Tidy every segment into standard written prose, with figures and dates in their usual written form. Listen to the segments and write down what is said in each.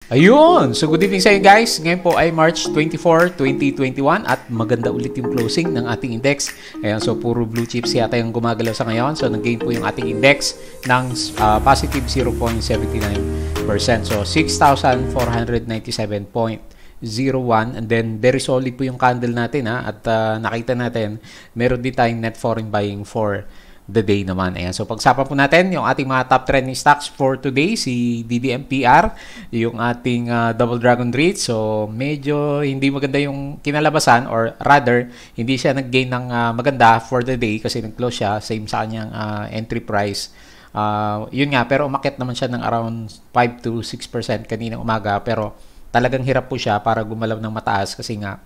Ayun! So good evening sa inyo guys. Ngayon po ay March 24, 2021 at maganda ulit yung closing ng ating index. Ayan, so puro blue chips yata yung gumagalaw sa ngayon. So nag-gain po yung ating index ng positive 0.79%. So 6,497.01 and then very solid po yung candle natin at nakita natin meron din tayong net foreign buying for the day naman. Ayan. So, pagsapan po natin yung ating mga top trending stocks for today, si DDMPR, yung ating Double Dragon REIT. So, medyo hindi maganda yung kinalabasan or rather, hindi siya nag-gain ng maganda for the day kasi nag-close siya, same sa kanyang entry price. Yun nga, pero umakyat naman siya ng around 5 to 6% kaninang umaga, pero talagang hirap po siya para gumalaw ng mataas kasi nga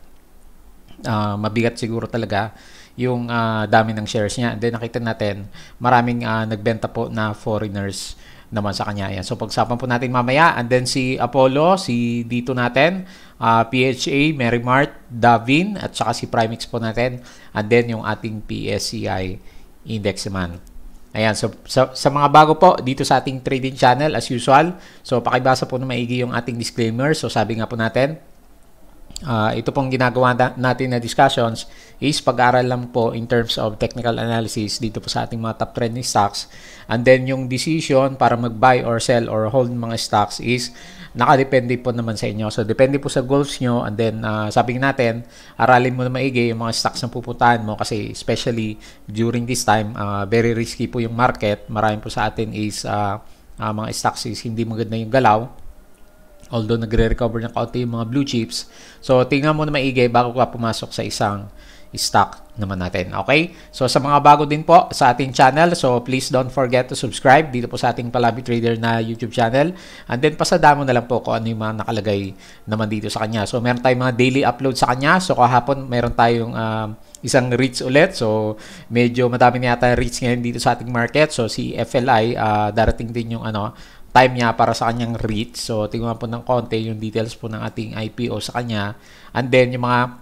mabigat siguro talaga yung dami ng shares niya. And then nakita natin maraming nagbenta po na foreigners naman sa kanya. Yan. So pagsapan po natin mamaya. And then si Apollo, si dito natin, PHA, Merrimart, Davin, at saka si Primex po natin. And then yung ating PSCI index naman. Ayan, so sa mga bago po dito sa ating trading channel as usual. So pakibasa po na maigi yung ating disclaimer. So sabi nga po natin, ito pong ginagawa natin na discussions is pag-aaral lang po in terms of technical analysis dito po sa ating mga top trending stocks. And then yung decision para mag-buy or sell or hold mga stocks is nakadepende po naman sa inyo. So depende po sa goals nyo. And then sabi natin, aralin mo na maigi yung mga stocks na pupuntahan mo kasi especially during this time, very risky po yung market. Marami po sa atin is mga stocks is hindi maganda yung galaw. Although nagre-recover ng kaunti yung mga blue chips. So, tingnan mo na maigi bago ka pumasok sa isang stock naman natin. Okay? So, sa mga bago din po sa ating channel, so please don't forget to subscribe dito po sa ating Palabi Trader na YouTube channel. And then, pasadamo na lang po kung ano yung mga nakalagay naman dito sa kanya. So, meron tayong mga daily upload sa kanya. So, kahapon, meron tayong isang REITs ulit. So, medyo madami na yata REITs ngayon dito sa ating market. So, si FLI, darating din yung time niya para sa kanyang REIT. So, tingnan po ng konti yung details po ng ating IPO sa kanya. And then, yung mga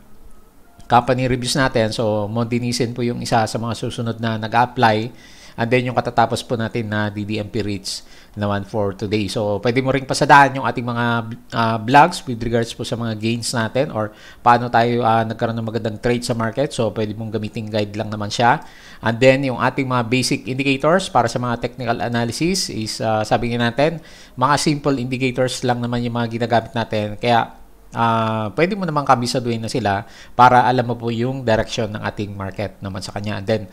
company reviews natin. So, Mondinisin po yung isa sa mga susunod na nag-apply. And then, yung katatapos po natin na DDMP REITs naman for today. So, pwede mo ring pasadaan yung ating mga vlogs with regards po sa mga gains natin or paano tayo nagkaroon ng magandang trade sa market. So, pwede mong gamitin guide lang naman siya. And then, yung ating mga basic indicators para sa mga technical analysis is, sabi nga natin, mga simple indicators lang naman yung mga ginagamit natin. Kaya, pwede mo naman kabisaduhin na sila para alam mo po yung direction ng ating market naman sa kanya. And then,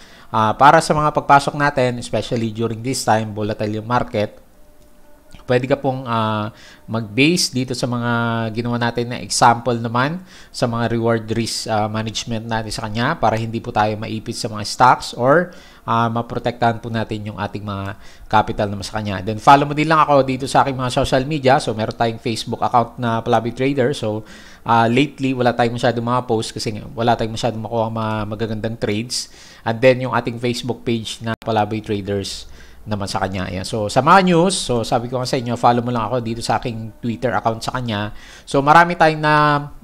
para sa mga pagpasok natin, especially during this time, volatile yung market, pwede ka pong mag-base dito sa mga ginawa natin na example naman sa mga reward risk management natin sa kanya para hindi po tayo maipit sa mga stocks or maprotektahan po natin yung ating mga capital naman sa kanya. Then follow mo din lang ako dito sa aking mga social media. So meron tayong Facebook account na Palabi Trader. So lately wala tayong masyadong mga post kasi wala tayong masyadong makuha mga magagandang trades. And then yung ating Facebook page na Palabi Traders naman sa kanya. Ayan. So, sa mga news, so sabi ko nga sa inyo, follow mo lang ako dito sa aking Twitter account sa kanya. So, marami tayong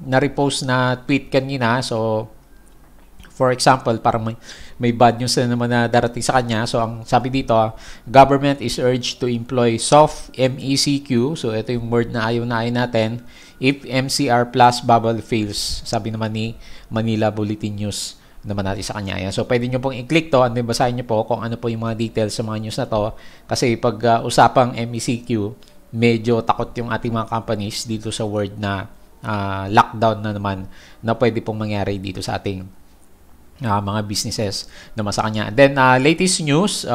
na-repost na tweet kanina. So, for example, parang may bad news na naman na darating sa kanya. So, ang sabi dito, government is urged to employ soft MECQ. So, ito yung word na ayaw natin. If MCR plus bubble fails. Sabi naman ni Manila Bulletin News naman natin sa kanya. Yan. So, pwede nyo pong i-click to and then basahin nyo po kung ano po yung mga details sa mga news na to. Kasi pag usapang MECQ, medyo takot yung ating mga companies dito sa word na lockdown na naman na pwede pong mangyari dito sa ating mga businesses naman sa kanya. And then, latest news,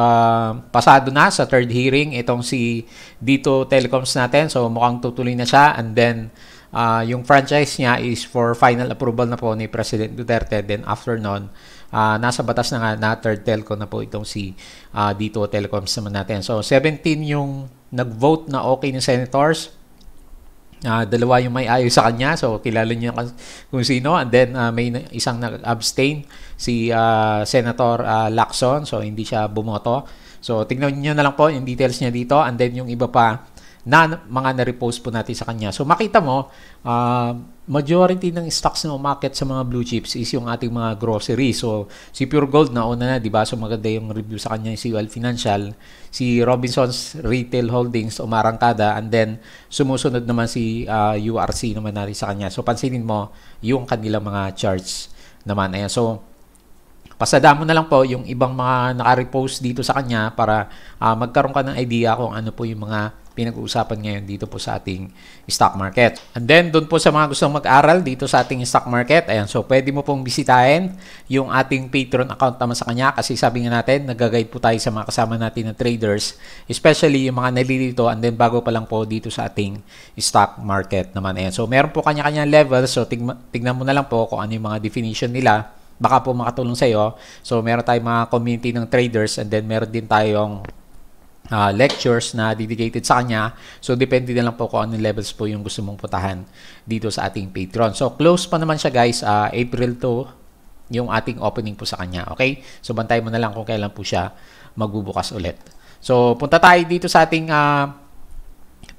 pasado na sa third hearing itong si Dito Telecoms natin. So, mukhang tutuloy na siya. And then, yung franchise niya is for final approval na po ni President Duterte. Then after nun, nasa batas na nga na third telco na po itong si Dito Telecoms naman natin. So 17 yung nag-vote na okay ng senators. Dalawa yung may ayaw sa kanya. So kilala niyo kung sino. And then may isang nag-abstain si Senator Lacson. So hindi siya bumoto. So tignan niyo na lang po yung details niya dito. And then yung iba pa na mga na-repost po natin sa kanya. So makita mo, majority ng stocks na umakyat sa mga blue chips is yung ating mga grocery. So si Pure Gold na una na, di ba? So maganda yung review sa kanya, si UL Financial, si Robinsons Retail Holdings umarangkada, and then sumusunod naman si URC naman natin sa kanya. So pansinin mo yung kanilang mga charts naman. Ayan. So pasada mo na lang po yung ibang mga naka-repost dito sa kanya para magkaroon ka ng idea kung ano po yung mga pinag-uusapan ngayon dito po sa ating stock market. And then, doon po sa mga gustong mag-aral dito sa ating stock market, ayan, so pwede mo pong bisitahin yung ating Patreon account naman sa kanya kasi sabi nga natin, nag-guide po tayo sa mga kasama natin na traders, especially yung mga nalilito, and then bago pa lang po dito sa ating stock market naman. Ayan, so meron po kanya-kanya level, so tignan mo na lang po kung ano yung mga definition nila. Baka po makatulong sa iyo. So meron tayong mga community ng traders, and then meron din tayong lectures na dedicated sa kanya. So depende na lang po kung anong levels po yung gusto mong putahan dito sa ating Patreon. So close pa naman siya guys, April 2 yung ating opening po sa kanya. Okay? So bantay mo na lang kung kailan po siya magbubukas ulit. So punta tayo dito sa ating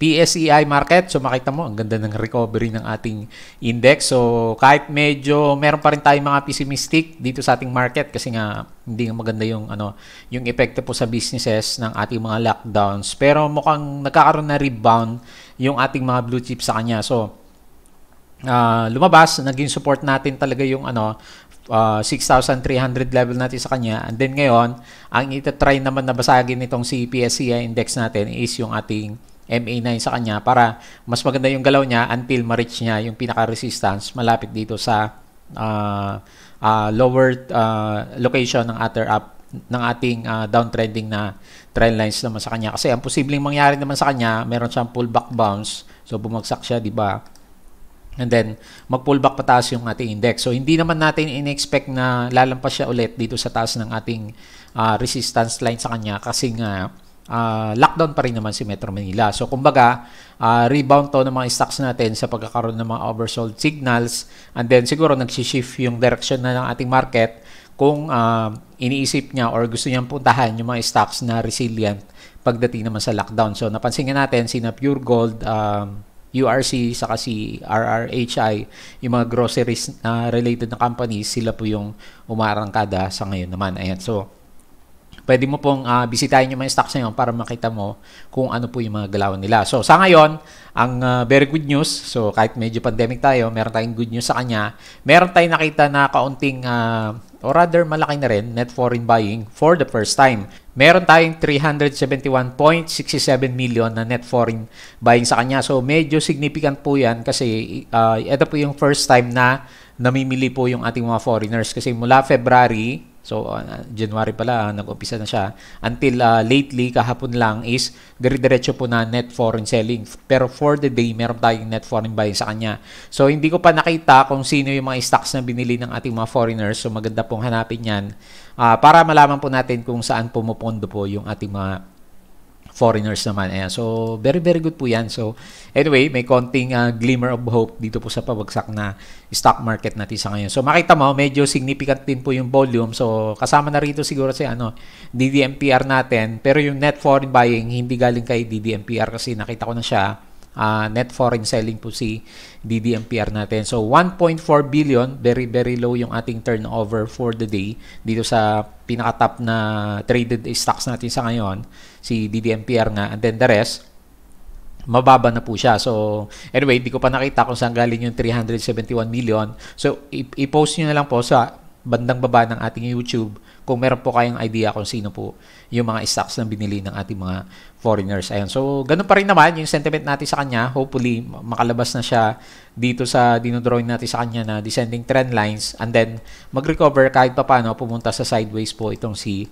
PSEI market. So makita mo, ang ganda ng recovery ng ating index. So kahit medyo meron pa rin tayong mga pessimistic dito sa ating market kasi nga hindi nga maganda yung yung epekto po sa businesses ng ating mga lockdowns. Pero mukhang nagkakaroon na rebound yung ating mga blue chips sa kanya. So lumabas, naging support natin talaga yung 6,300 level natin sa kanya. And then ngayon, ang itatry naman na basagin nitong si PSEI index natin is yung ating MA9 sa kanya para mas maganda yung galaw niya until ma-reach niya yung pinaka-resistance malapit dito sa lower location ng ating downtrending na trend lines naman sa kanya. Kasi ang posibleng mangyari naman sa kanya, meron siyang pullback bounce. So bumagsak siya, di ba? And then mag-pullback pataas yung ating index. So hindi naman natin in-expect na lalampas siya ulit dito sa taas ng ating resistance line sa kanya kasi nga lockdown pa rin naman si Metro Manila. So kumbaga, rebound to ng mga stocks natin sa pagkakaroon ng mga oversold signals, and then siguro nagsishift yung direction na ng ating market kung iniisip niya or gusto niyang puntahan yung mga stocks na resilient pagdating naman sa lockdown. So napansin nga natin sina Pure Gold, URC, saka si RRHI, yung mga groceries related na companies, sila po yung umarangkada sa ngayon naman. Ayan, so pwede mo pong bisitahin yung mga stocks na yun para makita mo kung ano po yung mga galawan nila. So, sa ngayon, ang very good news, so kahit medyo pandemic tayo, meron tayong good news sa kanya. Meron tayong nakita na kaunting, or rather malaki na rin, net foreign buying for the first time. Meron tayong 371.67 million na net foreign buying sa kanya. So, medyo significant po yan kasi ito po yung first time na namimili po yung ating mga foreigners. Kasi mula February, so January pala, nag-umpisa na siya, until lately, kahapon lang is dire-diretso po na net foreign selling. Pero for the day, meron tayong net foreign buying sa kanya. So, hindi ko pa nakita kung sino yung mga stocks na binili ng ating mga foreigners. So, maganda pong hanapin yan para malaman po natin kung saan pumupondo po yung ating mga foreigners naman. Ayan. So, very, very good po yan. So, anyway, may konting glimmer of hope dito po sa pabagsak na stock market natin sa ngayon. So, makita mo, medyo significant din po yung volume. So, kasama na rito siguro si DDMPR natin. Pero yung net foreign buying, hindi galing kay DDMPR kasi nakita ko na siya. Net foreign selling po si DDMPR natin. So, 1.4 billion, very, very low yung ating turnover for the day dito sa pinaka-top na traded stocks natin sa ngayon, si DDMPR nga, and then the rest, mababa na po siya. So, anyway, di ko pa nakita kung saan galing yung 371 million. So, i-post nyo na lang po sa bandang baba ng ating YouTube kung meron po kayong idea kung sino po yung mga stocks na binili ng ating mga foreigners. Ayan. So, ganun pa rin naman yung sentiment natin sa kanya. Hopefully, makalabas na siya dito sa dinodrawing natin sa kanya na descending trend lines, and then mag-recover kahit pa paano pumunta sa sideways po itong si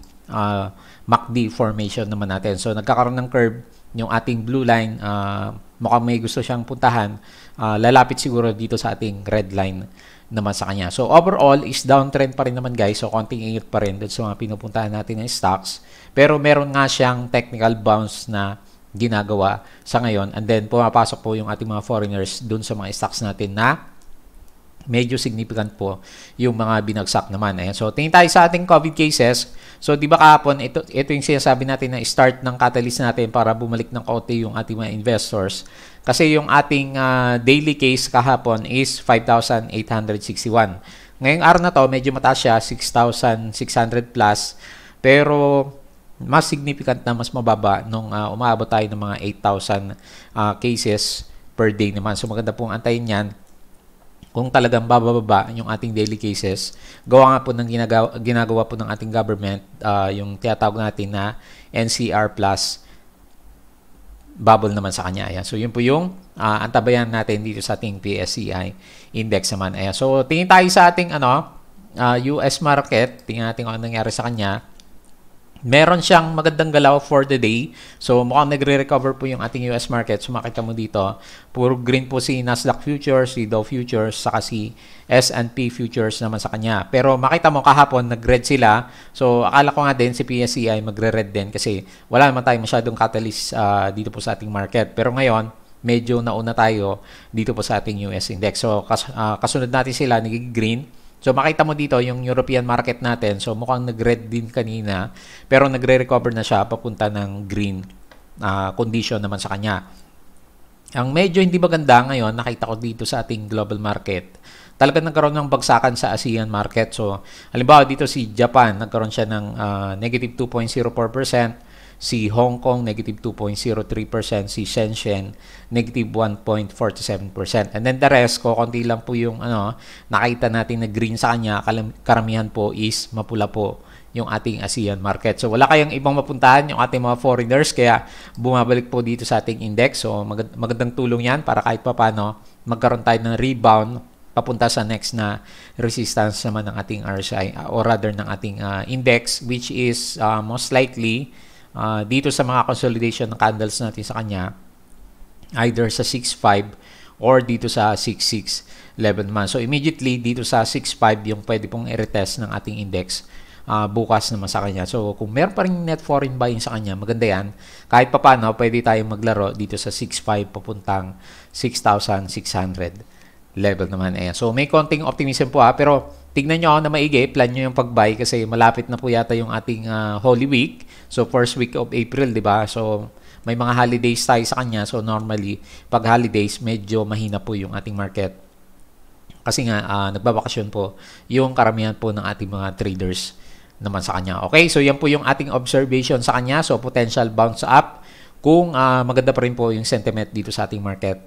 MACD formation naman natin. So, nagkakaroon ng curve yung ating blue line. Mukhang may gusto siyang puntahan. Lalapit siguro dito sa ating red line naman sa kanya. So, overall is downtrend pa rin naman guys. So, konting ingat pa rin dito sa mga pinupuntahan natin ng stocks. Pero meron nga siyang technical bounce na ginagawa sa ngayon. And then, pumapasok po yung ating mga foreigners dun sa mga stocks natin na medyo significant po yung mga binagsak naman. Ayan. So, tingin tayo sa ating COVID cases. So, di ba kahapon, ito yung sinasabi natin na start ng catalyst natin para bumalik ng kaunti yung ating mga investors. Kasi yung ating daily case kahapon is 5,861. Ngayong araw na to, medyo mataas siya, 6,600 plus. Pero, mas significant na mas mababa nung umaabot tayo ng mga 8,000 cases per day naman. So, maganda pong antayin yan kung talagang bababa yung ating daily cases. Gawa nga po ng ginagawa po ng ating government, yung tinatawag natin na NCR plus bubble naman sa kanya. Ayan. So, yun po yung antabayan natin dito sa ating PSCI index naman. Ayan. So, tingin tayo sa ating US market. Tingnan natin kung ano nangyari sa kanya. Meron siyang magandang galaw for the day. So, mukhang nagre-recover po yung ating US market. So, makita mo dito, puro green po si Nasdaq Futures, si Dow Futures, saka si S&P Futures naman sa kanya. Pero makita mo kahapon, nag-red sila. So, akala ko nga din si PSCI magre-red din kasi wala naman tayo masyadong catalyst dito po sa ating market. Pero ngayon, medyo nauna tayo dito po sa ating US index. So, kasunod natin sila, nagig-green. So, makita mo dito yung European market natin. So, mukhang nag-red din kanina. Pero nagre-recover na siya papunta ng green condition naman sa kanya. Ang medyo hindi maganda ngayon, nakita ko dito sa ating global market. Talagang nagkaroon ng bagsakan sa ASEAN market. So, halimbawa dito si Japan, nagkaroon siya ng negative 2.04%. Si Hong Kong, negative 2.03%. Si Shenzhen, negative 1.47%. And then the rest, konti lang po yung nakita natin na green sa kanya. Karamihan po is mapula po yung ating ASEAN market. So, wala kayong ibang mapuntahan yung ating mga foreigners. Kaya, bumabalik po dito sa ating index. So, magandang tulong yan para kahit papano magkaroon tayo ng rebound papunta sa next na resistance naman ng ating RSI or rather ng ating index, which is most likely dito sa mga consolidation ng candles natin sa kanya, either sa 6.5 or dito sa 6.6 level naman. So, immediately dito sa 6.5 yung pwede pong i-retest ng ating index bukas naman sa kanya. So, kung meron pa rin net foreign buying sa kanya, maganda yan. Kahit pa paano, pwede tayong maglaro dito sa 6.5 papuntang 6,600 level naman. Ayan. So, may konting optimism po pero tignan nyo ako na maigi, plan nyo yung pag-buy kasi malapit na po yata yung ating Holy Week. So, first week of April, di ba? So, may mga holidays tayo sa kanya. So, normally, pag holidays, medyo mahina po yung ating market. Kasi nga, nagbabakasyon po yung karamihan po ng ating mga traders naman sa kanya. Okay, so yan po yung ating observation sa kanya. So, potential bounce up kung maganda pa rin po yung sentiment dito sa ating market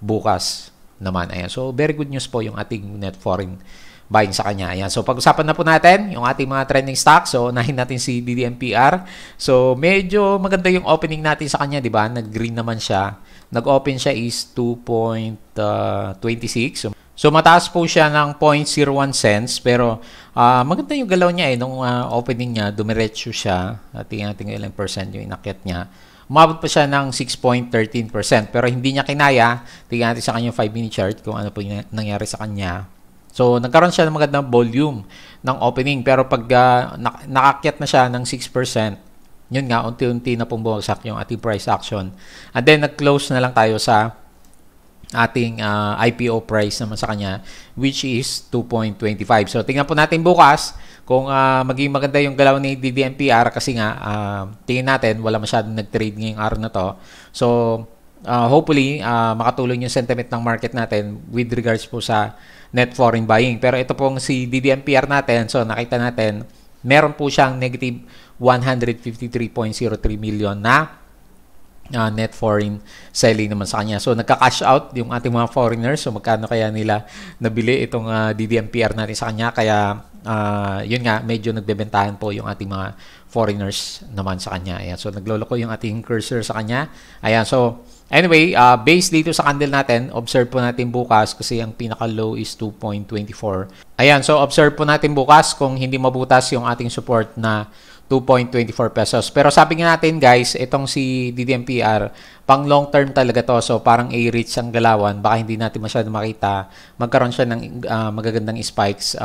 bukas naman. Ayan. So, very good news po yung ating net foreign buying sa kanya. Ayan. So, pag-usapan na po natin yung ating mga trending stocks. So, unahin natin si DDMPR. So, medyo maganda yung opening natin sa kanya, di ba? Nag-green naman siya. Nag-open siya is 2.26. So, mataas po siya ng 0.01 cents. Pero, maganda yung galaw niya nung opening niya, dumiretso siya. Tingnan natin ilang percent yung inakyat niya. Umabot pa siya ng 6.13%. Pero hindi niya kinaya. Tingnan natin sa kanyang 5-minute chart kung ano po yung nangyari sa kanya. So, nagkaroon siya ng magandang volume ng opening. Pero pag nakakyat na siya ng 6%, yun nga, unti-unti na pong bumagsak yung ating price action. And then, nag-close na lang tayo sa ating IPO price naman sa kanya, which is 2.25. So, tingnan po natin bukas kung maging maganda yung galaw ni DDMPR kasi nga, tingin natin, wala masyadong nag-trade ngayong araw na to. So, hopefully, makatulong yung sentiment ng market natin with regards po sa net foreign buying. Pero ito pong si DDMPR natin, so nakita natin, meron po siyang negative 153.03 million na net foreign selling naman sa kanya. So, nagka-cash out yung ating mga foreigners. So, magkano kaya nila nabili itong DDMPR natin sa kanya. Kaya, yun nga, medyo nagbebentahan po yung ating mga foreigners naman sa kanya. Ayan. So, nagloloko yung ating cursor sa kanya. Ayan. So, anyway, based dito sa candle natin, observe po natin bukas kasi ang pinaka-low is 2.24. Ayan. So, observe po natin bukas kung hindi mabutas yung ating support na 2.24 pesos. Pero sabi nga natin guys, itong si DDMPR, pang long term talaga to. So parang A-reach ang galawan. Baka hindi natin masyado makita. Magkaroon siya ng magagandang spikes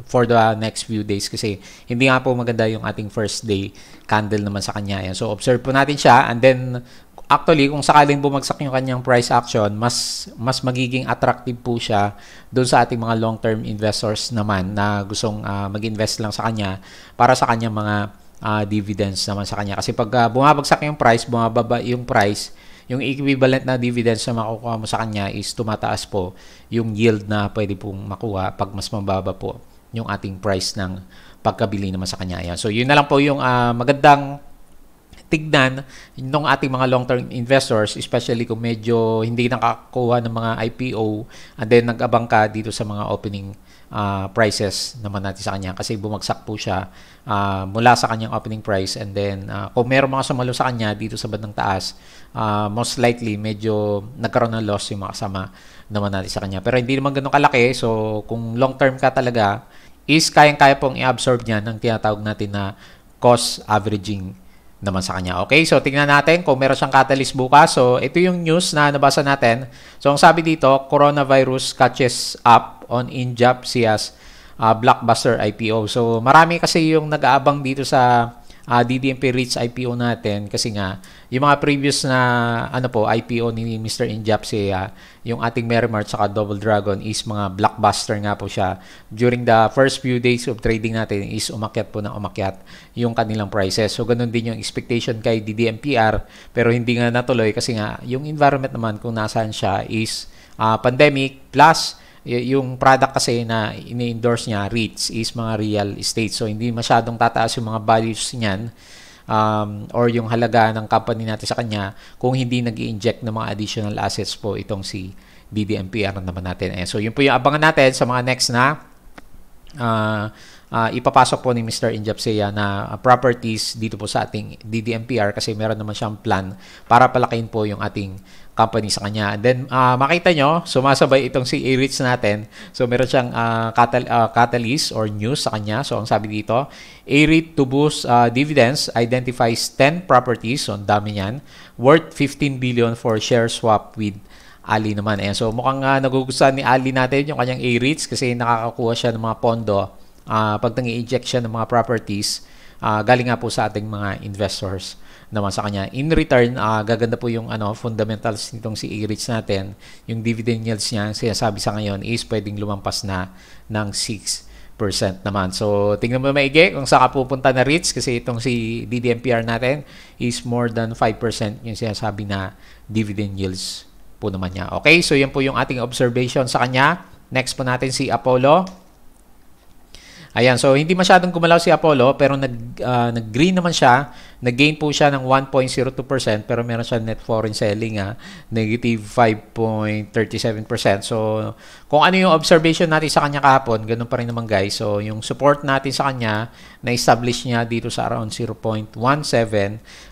for the next few days. Kasi hindi nga po maganda yung ating first day candle naman sa kanya. Yan. So observe po natin siya. And then actually, kung sakaling bumagsak yung kanyang price action, mas magiging attractive po siya doon sa ating mga long-term investors naman na gustong mag-invest lang sa kanya para sa kanyang mga dividends naman sa kanya. Kasi pag bumabagsak yung price, bumababa yung price, yung equivalent na dividends na makukuha mo sa kanya is tumataas po yung yield na pwede pong makuha pag mas mababa po yung ating price ng pagkabili naman sa kanya. Ayan. So, yun na lang po yung magandang tignan ng ating mga long-term investors, especially kung medyo hindi nakakuha ng mga IPO and then nag-abang ka dito sa mga opening prices naman natin sa kanya kasi bumagsak po siya mula sa kanyang opening price and then kung meron mga sumalo sa kanya dito sa bandang taas, most likely medyo nagkaroon ng loss yung mga kasama naman natin sa kanya. Pero hindi naman ganun kalaki, so kung long-term ka talaga, is kayang-kaya pong i-absorb niya ng tinatawag natin na cost averaging naman sa kanya. Okay, so tingnan natin kung meron siyang catalyst bukas. So, ito yung news na nabasa natin. So, ang sabi dito, coronavirus catches up on Injapsia's blockbuster IPO. So, marami kasi yung nag-aabang dito sa DDMP REITs IPO natin kasi nga yung mga previous na IPO ni Mr. Injapsia, yung ating Merimart saka Double Dragon is mga blockbuster nga po siya. During the first few days of trading natin is umakyat po ng umakyat yung kanilang prices. So ganun din yung expectation kay DDMPR pero hindi nga natuloy kasi nga yung environment naman kung nasaan siya is pandemic plus yung product kasi na ini-endorse niya, REITs, is mga real estate. So, hindi masyadong tataas yung mga values niyan or yung halaga ng company natin sa kanya kung hindi nag-i-inject ng mga additional assets po itong si DDMPR naman natin. So, yun po yung abangan natin sa mga next na ipapasok po ni Mr. Injapsia na properties dito po sa ating DDMPR kasi meron naman siyang plan para palakihin po yung ating company sa kanya. And then, makita nyo, sumasabay itong si A-REITs natin. So, meron siyang catalyst or news sa kanya. So, ang sabi dito, A-REIT to boost dividends identifies 10 properties, so ang dami niyan, worth 15 billion for share swap with Ali naman. Ayan. So, mukhang nagugustuhan ni Ali natin yung kanyang A-REITs kasi nakakakuha siya ng mga pondo pag nang-i-inject siya ng mga properties galing nga po sa ating mga investors naman sa kanya. In return, gaganda po yung fundamentals nitong si A-REITs natin. Yung dividend yields niya, sinasabi sa ngayon, is pwedeng lumampas na ng 6% naman. So, tingnan mo maigi kung saan ka pupunta na REITs kasi itong si DDMPR natin is more than 5% yung sinasabi na dividend yields po naman niya. Okay, so yan po yung ating observation sa kanya. Next po natin si Apollo. Ayan, so hindi masyadong gumalaw si Apollo pero nag-green naman siya. Nag-gain po siya ng 1.02% pero meron siya net foreign selling negative 5.37%. So kung ano yung observation natin sa kanya kahapon, ganun pa rin naman guys. So yung support natin sa kanya, na-establish niya dito sa around 0.17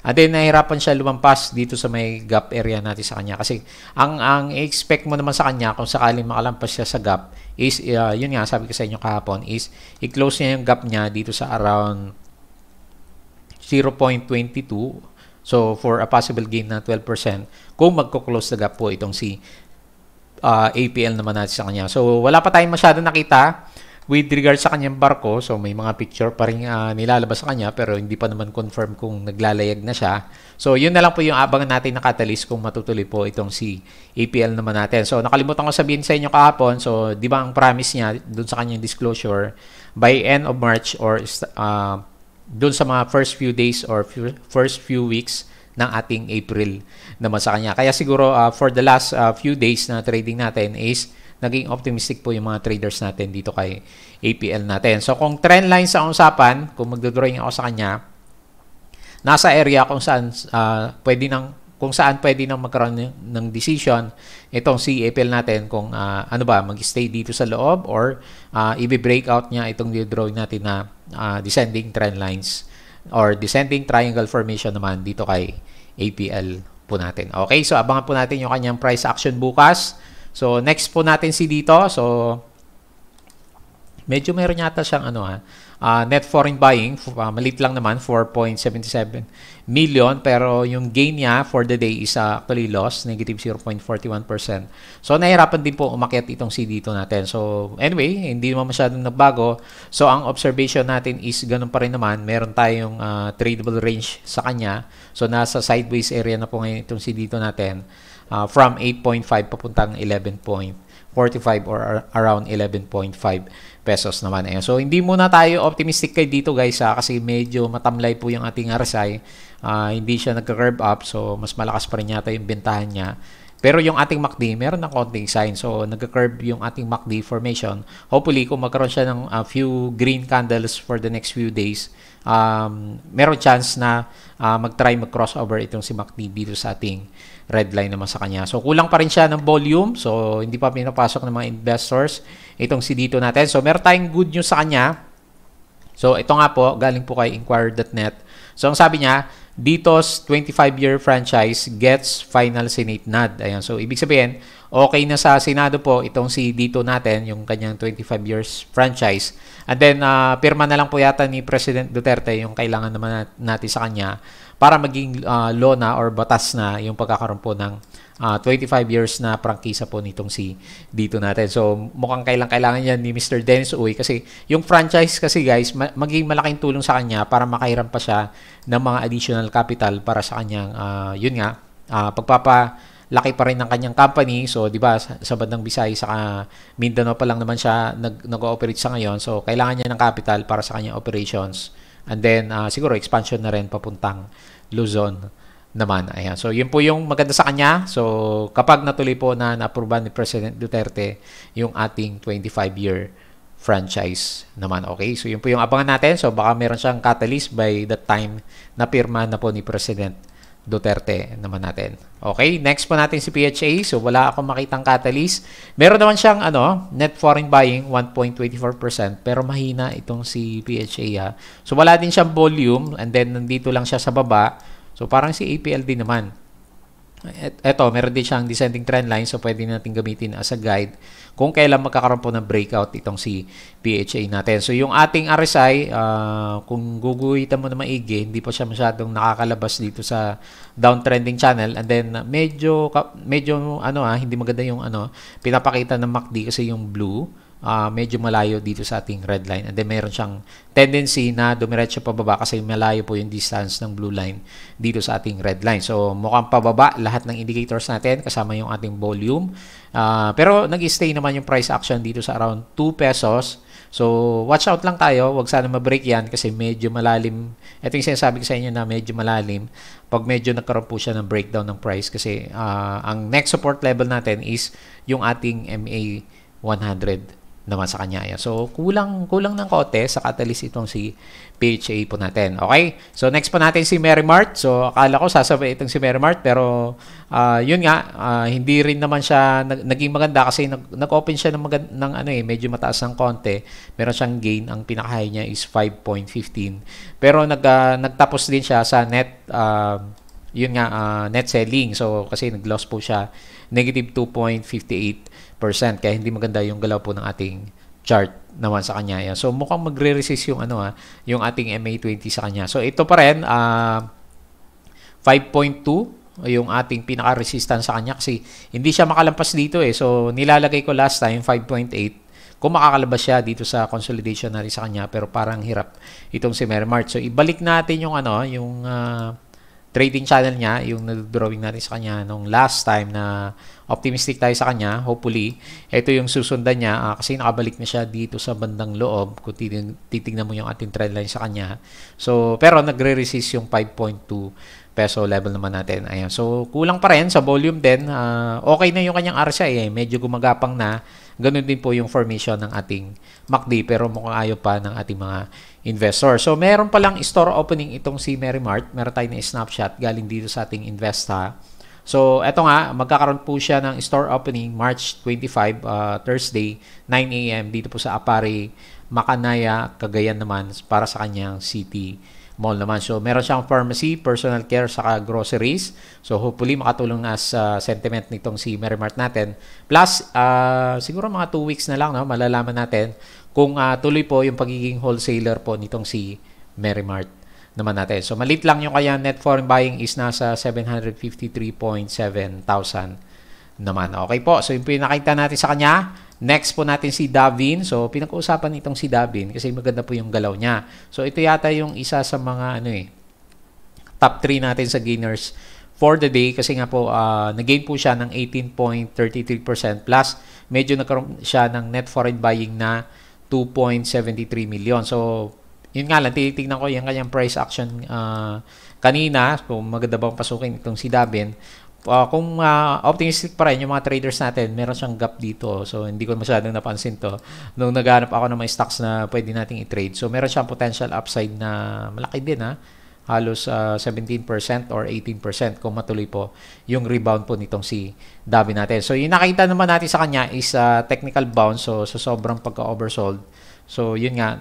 and then nahirapan siya lumampas dito sa may gap area natin sa kanya. Kasi ang expect mo naman sa kanya kung sakaling makalampas siya sa gap is, yun nga sabi ko sa inyo kahapon, is i-close niya yung gap niya dito sa around 0.22. So, for a possible gain na 12%, kung magko-close the gap po itong si APL naman natin sa kanya. So, wala pa tayong masyado nakita with regard sa kanyang barko. So, may mga picture pa rin nilalabas sa kanya pero hindi pa naman confirm kung naglalayag na siya. So, yun na lang po yung abangan natin na catalyst kung matutuloy po itong si APL naman natin. So, nakalimutan ko sabihin sa inyo kahapon. So, di ba ang promise niya dun sa kanyang disclosure by end of March or dun sa mga first few days or first few weeks ng ating April naman sa kanya. Kaya siguro for the last few days na trading natin is naging optimistic po yung mga traders natin dito kay APL natin. So, kung trend line sa usapan, kung magdodrawing ako sa kanya, nasa area kung saan pwede nang magkaroon ng decision itong si APL natin kung mag-stay dito sa loob or i-breakout niya itong drawing natin na descending trend lines or descending triangle formation naman dito kay APL po natin. Okay, so abangan po natin yung kanyang price action bukas. So, next po natin si dito. So, medyo meron yata siyang net foreign buying, maliit lang naman, 4.77 million. Pero yung gain niya for the day is actually loss, negative 0.41%. So, nahirapan din po umakyat itong si dito natin. So, anyway, hindi naman masyadong nagbago. So, ang observation natin is ganun pa rin naman. Meron tayong tradable range sa kanya. So, nasa sideways area na po ngayon itong si dito natin. From 8.5 papuntang 11.45 or around 11.5 pesos naman. Ayan. So, hindi muna tayo optimistic kay dito guys kasi medyo matamlay po yung ating RSI. Hindi siya nagka-curve up, so mas malakas pa rin yata yung bentahan niya. Pero yung ating MACD, meron ng konting sign. So, nagka-curve yung ating MACD formation. Hopefully, kung magkaroon siya ng few green candles for the next few days, meron chance na mag-try mag-crossover itong si MACD dito sa ating red line naman sa kanya. So, kulang pa rin siya ng volume. So, hindi pa pinapasok ng mga investors itong si dito natin. So, meron tayong good news sa kanya. So, ito nga po, galing po kay Inquirer.net. So, ang sabi niya, Dito's 25-year franchise gets final Senate nod. Ayan. So, ibig sabihin, okay na sa Senado po itong si Dito natin, yung kanyang 25 years franchise. And then, pirma na lang po yata ni President Duterte yung kailangan naman natin sa kanya para maging law na or batas na yung pagkakaroon po ng 25 years na prangkisa po nitong si dito natin. So, mukhang kailangan yan ni Mr. Dennis Uy kasi yung franchise kasi guys, maging malaking tulong sa kanya para makahiram pa siya ng mga additional capital para sa kanyang, yun nga, pagpapalaki pa rin ng kanyang company. So, di ba, sa bandang Visayas, saka Mindanao pa lang naman siya nag-ooperate sa ngayon. So, kailangan niya ng capital para sa kanyang operations. And then, siguro, expansion na rin papuntang Luzon naman. Ayan. So, yun po yung maganda sa kanya. So, kapag natuloy po na na-approve ni President Duterte yung ating 25-year franchise naman. Okay? So, yun po yung abangan natin. So, baka meron siyang catalyst by the time na pirma na po ni President Duterte naman natin. Okay? Next po natin si PHA. So, wala akong makitang catalyst. Meron naman siyang net foreign buying 1.24% pero mahina itong si PHA. So, wala din siyang volume and then nandito lang siya sa baba. So, parang si APL din naman. Ito, meron din siyang descending trend line. So, pwede natin gamitin as a guide kung kailan magkakaroon po ng breakout itong si PHA natin. So, yung ating RSI, kung guguhitan mo na maigi, hindi pa siya masyadong nakakalabas dito sa downtrending channel. And then, medyo hindi maganda yung pinapakita ng MACD kasi yung blue. Medyo malayo dito sa ating red line. And then, meron siyang tendency na dumiretso pababa kasi malayo po yung distance ng blue line dito sa ating red line. So, mukhang pababa lahat ng indicators natin kasama yung ating volume. Pero, nag-stay naman yung price action dito sa around 2 pesos. So, watch out lang tayo. Huwag sana ma-break yan kasi medyo malalim. Ito yung sinasabi ko sa inyo na medyo malalim pag medyo nagkaroon po siya ng breakdown ng price kasi ang next support level natin is yung ating MA 100 naman sa kanya. So, kulang ng kote sa catalyst itong si PHA po natin. Okay? So, next po natin si Merrimart. So, akala ko sasabay itong si Merrimart pero yun nga, hindi rin naman siya naging maganda kasi nag-open siya ng medyo mataas ng konti. Meron siyang gain. Ang pinaka-high niya is 5.15. Pero nagtapos din siya sa net net selling. So, kasi nag-loss po siya negative 2.58%. Kaya hindi maganda yung galaw po ng ating chart naman sa kanya. Yan. So, mukhang magre-resist yung yung ating MA20 sa kanya. So, ito pa rin 5.2 yung ating pinaka-resistance sa kanya kasi hindi siya makalampas dito So, nilalagay ko last time 5.8. Kung makakalabas siya dito sa consolidation na rin sa kanya pero parang hirap itong si Merrimart. So, ibalik natin yung yung trading channel niya, yung nag-drawing natin sa kanya nung last time na optimistic tayo sa kanya. Hopefully, ito yung susundan niya kasi nakabalik na siya dito sa bandang loob kung titignan mo yung ating trend line sa kanya. So, pero nagre-resist yung 5.2 peso level naman natin. Ayan. So, kulang pa rin sa volume din. Okay na yung kanyang RSI medyo gumagapang na. Ganun din po yung formation ng ating MACD pero mukhang ayaw pa ng ating mga investor. So, meron palang store opening itong si Merrimart. Meron tayo na snapshot galing dito sa ating Investa. So, eto nga, magkakaroon po siya ng store opening March 25, Thursday, 9 a.m. dito po sa Apari, Macanaya, Cagayan naman para sa kanyang city mall naman. So, meron siyang pharmacy, personal care, saka groceries. So, hopefully, makatulong na sa sentiment nitong si Merrimart natin. Plus, siguro mga 2 weeks na lang, malalaman natin kung tuloy po yung pagiging wholesaler po nitong si Merrimart naman natin. So maliit lang yung kaya net foreign buying is nasa 753.7 thousand naman. Okay po, so yung pinakita natin sa kanya. Next po natin si Davin. So pinag-uusapan itong si Davin kasi maganda po yung galaw niya. So ito yata yung isa sa mga top 3 natin sa gainers for the day kasi nga po nag-gain po siya ng 18.33% plus medyo nagkaroon siya ng net foreign buying na 2.73 million. So yun nga lang, tinitignan ko yung kanyang price action kanina kung maganda bang pasukin itong si Davin. Kung optimistic pa rin yung mga traders natin, meron siyang gap dito. So, hindi ko masyadong napansin to nung naghanap ako ng mga stocks na pwede nating i-trade. So, meron siyang potential upside na malaki din halos 17% or 18% kung matuloy po yung rebound po nitong si Davin natin. So, yung nakita naman natin sa kanya is technical bounce. So, sobrang pagka-oversold. So, yun nga,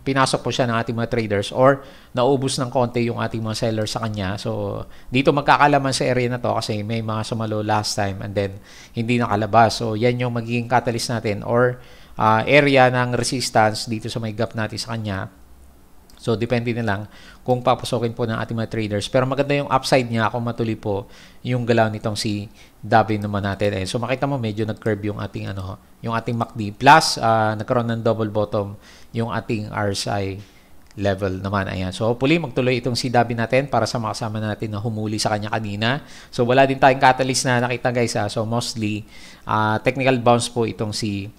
pinasok po siya ng ating mga traders or naubos ng konti yung ating mga sellers sa kanya. So, dito magkakalaman sa area na to kasi may mga sumalo last time and then hindi nakalabas. So, yan yung magiging catalyst natin or area ng resistance dito sa may gap natin sa kanya. So, depende na lang kung papasokin po ng ating mga traders. Pero maganda yung upside niya kung matuloy po yung galaw nitong si Davin naman natin. So, makita mo medyo nag-curve yung ating yung ating MACD. Plus, nagkaroon ng double bottom yung ating RSI level naman. Ayan. So, hopefully, magtuloy itong si Davin natin para sa mga kasama natin na humuli sa kanya kanina. So, wala din tayong catalyst na nakita guys. So, mostly, technical bounce po itong si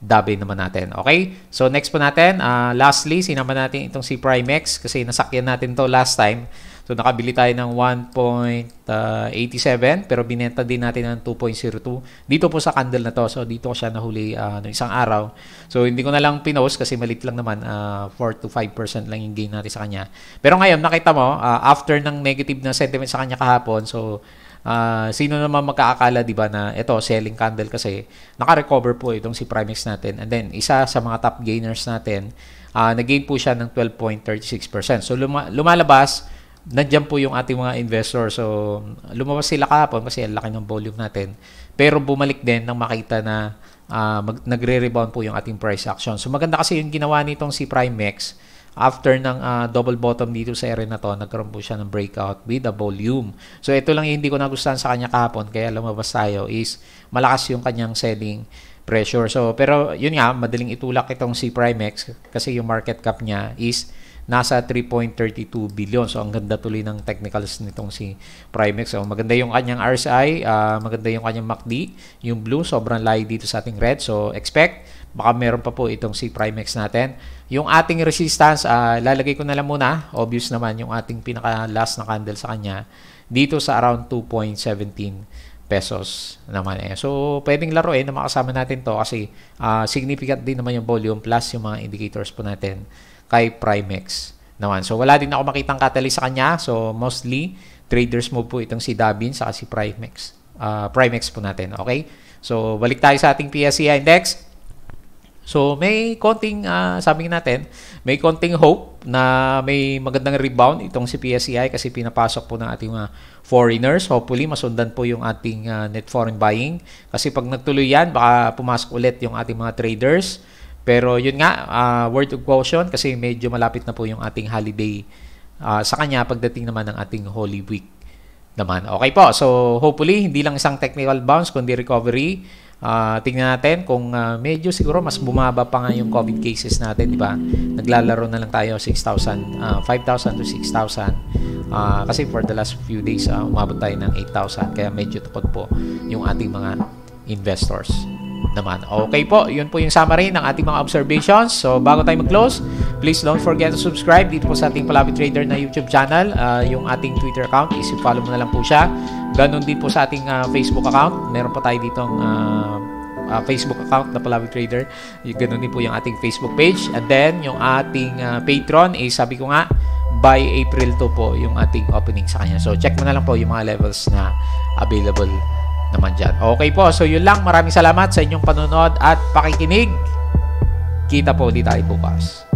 Davin naman natin. Okay? So, next po natin, lastly, sinama natin itong si Primex kasi nasakyan natin to last time. So, nakabili tayo ng 1.87 pero binenta din natin ng 2.02 dito po sa candle na to. So, dito ko siya nahuli ng isang araw. So, hindi ko na lang pinost kasi malit lang naman 4 to 5% lang yung gain natin sa kanya. Pero ngayon, nakita mo, after ng negative na sentiment sa kanya kahapon, so, sino naman magkaakala, di ba, na ito, selling candle kasi naka-recover po itong si Primex natin. And then, isa sa mga top gainers natin, nag-gain po siya ng 12.36%. So, lumalabas, nandiyan po yung ating mga investor. So, lumabas sila kahapon kasi ang laki ng volume natin. Pero bumalik din nang makita na nagre-rebound po yung ating price action. So, maganda kasi yung ginawa nitong si Primex. After ng double bottom dito sa area na to, nagkaroon po siya ng breakout with the volume. So, ito lang yung hindi ko nagustuhan sa kanya kahapon, kaya lumabas tayo is malakas yung kanyang selling pressure. So, pero yun nga, madaling itulak itong si Primex kasi yung market cap niya is nasa 3.32 billion. So, ang ganda tuloy ng technicals nitong si Primex. So, maganda yung kanyang RSI, maganda yung kanyang MACD. Yung blue, sobrang layo dito sa ating red. So, expect, baka meron pa po itong si Primex natin. Yung ating resistance, lalagay ko na lang muna. Obvious naman yung ating pinaka-last na candle sa kanya. Dito sa around 2.17 pesos naman. So, pwedeng laruin na makasama natin to kasi significant din naman yung volume plus yung mga indicators po natin kay Primex naman. So, wala din ako makitang catalyst sa kanya. So, mostly, traders move po itong si Davin saka si Primex. Primex po natin. Okay? So, balik tayo sa ating PSCI index. So, may konting, sabi natin, may konting hope na may magandang rebound itong si PSCI kasi pinapasok po ng ating mga foreigners. Hopefully, masundan po yung ating net foreign buying. Kasi pag nagtuloy yan, baka pumasok ulit yung ating mga traders. Pero yun nga, word of caution kasi medyo malapit na po yung ating holiday sa kanya pagdating naman ng ating Holy Week naman. Okay po, so hopefully hindi lang isang technical bounce kundi recovery. Tingnan natin kung medyo siguro mas bumaba pa nga yung COVID cases natin, di ba? Naglalaro na lang tayo 5,000 to 6,000. Kasi for the last few days, umabot tayo ng 8,000. Kaya medyo tukod po yung ating mga investors naman. Okay po, yun po yung summary ng ating mga observations. So, bago tayo mag-close, please don't forget to subscribe dito po sa ating Palabi Trader na YouTube channel. Yung ating Twitter account is follow mo na lang po siya. Ganon din po sa ating Facebook account. Meron pa tayo ditong Facebook account na Palabi Trader. Ganon din po yung ating Facebook page. And then, yung ating Patreon is sabi ko nga, by April 2 po yung ating opening sa kanya. So, check mo na lang po yung mga levels na available naman dyan. Okay po, so yun lang. Maraming salamat sa inyong panonood at pakikinig. Kita po ulit tayo bukas.